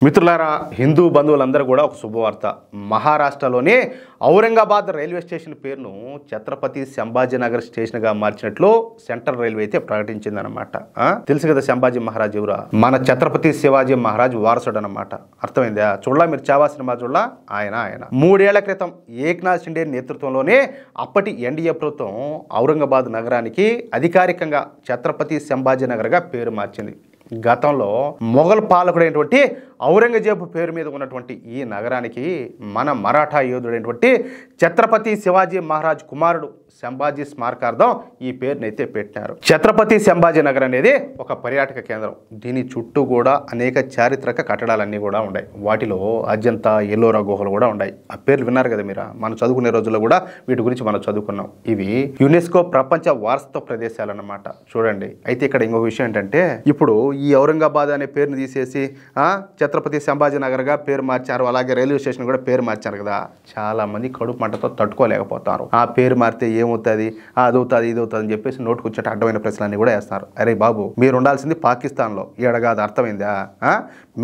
మిత్రులారా, హిందూ బంధువులందరూ కూడా ఒక శుభవార్త. మహారాష్ట్రలోని ఔరంగాబాద్ రైల్వే స్టేషన్ పేరును ఛత్రపతి సంభాజీనగర్ స్టేషన్గా మార్చినట్లు సెంట్రల్ రైల్వే అయితే ప్రకటించిందనమాట. తెలుసు కదా సంభాజీ మహారాజ్ ఎవరా? మన ఛత్రపతి శివాజీ మహారాజ్ వారసుడు అనమాట. అర్థమైందా? చూడలా మీరు చావా సినిమా చూడలా? ఆయన 3 ఏళ్ల క్రితం ఏక్నాథ్ షిండే నేతృత్వంలోనే అప్పటి ఎన్డీఏ ప్రభుత్వం ఔరంగాబాద్ నగరానికి అధికారికంగా ఛత్రపతి సంభాజీనగర్గా పేరు మార్చింది. గతంలో మొఘల్ పాలకుడైనటువంటి ఔరంగజేబు పేరు మీద ఉన్నటువంటి ఈ నగరానికి మన మరాఠా యోధుడైనటువంటి ఛత్రపతి శివాజీ మహారాజ్ కుమారుడు సంభాజీ స్మారకార్థం ఈ పేరునైతే పెట్టినారు. ఛత్రపతి సంభాజీ నగర్ అనేది ఒక పర్యాటక కేంద్రం. దీని చుట్టూ కూడా అనేక చారిత్రక కట్టడాలన్నీ కూడా ఉన్నాయి. వాటిలో అజంతా, ఎల్లోరా గుహలు కూడా ఉన్నాయి. ఆ పేర్లు విన్నారు కదా మీరు? మనం చదువుకునే రోజుల్లో కూడా వీటి గురించి మనం చదువుకున్నాం. ఇవి యునెస్కో ప్రపంచ వారసత్వ ప్రదేశాలు అన్నమాట. చూడండి, అయితే ఇక్కడ ఇంకొక విషయం ఏంటంటే, ఇప్పుడు ఈ ఔరంగాబాద్ అనే పేరుని తీసేసి ఛత్రపతి సంభాజీ నగర్గా పేరు మార్చారు. అలాగే రైల్వే స్టేషన్ కూడా పేరు మార్చారు కదా. చాలా మంది కడుపు మంటతో తట్టుకోలేకపోతారు. ఆ పేరు మారితే ఏమవుతుంది, అదవుతుంది, ఇది అవుతుంది అని చెప్పేసి నోటుకు వచ్చేట అడ్డమైన ప్రశ్నలన్నీ కూడా వేస్తారు. అరే బాబు, మీరు ఉండాల్సింది పాకిస్తాన్లో, ఈడగాదు. అర్థమైందా?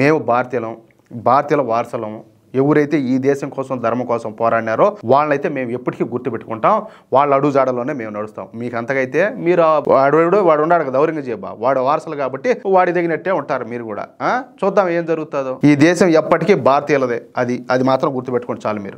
మేము భారతీయుల వారసులము. ఎవరైతే ఈ దేశం కోసం, ధర్మం కోసం పోరాడినారో వాళ్ళైతే మేము ఎప్పటికీ గుర్తుపెట్టుకుంటాం. వాళ్ళ అడుగుజాడలోనే మేము నడుస్తాం. మీకు అంతకైతే మీరు వాడు ఉన్నాడు కదా ఔరంగజేబు, వాడు వారసులు కాబట్టి వాడి తగినట్టే ఉంటారు మీరు కూడా. చూద్దాం ఏం జరుగుతుందో. ఈ దేశం ఎప్పటికీ భారతీయులదే. అది మాత్రం గుర్తుపెట్టుకోండి చాలు మీరు.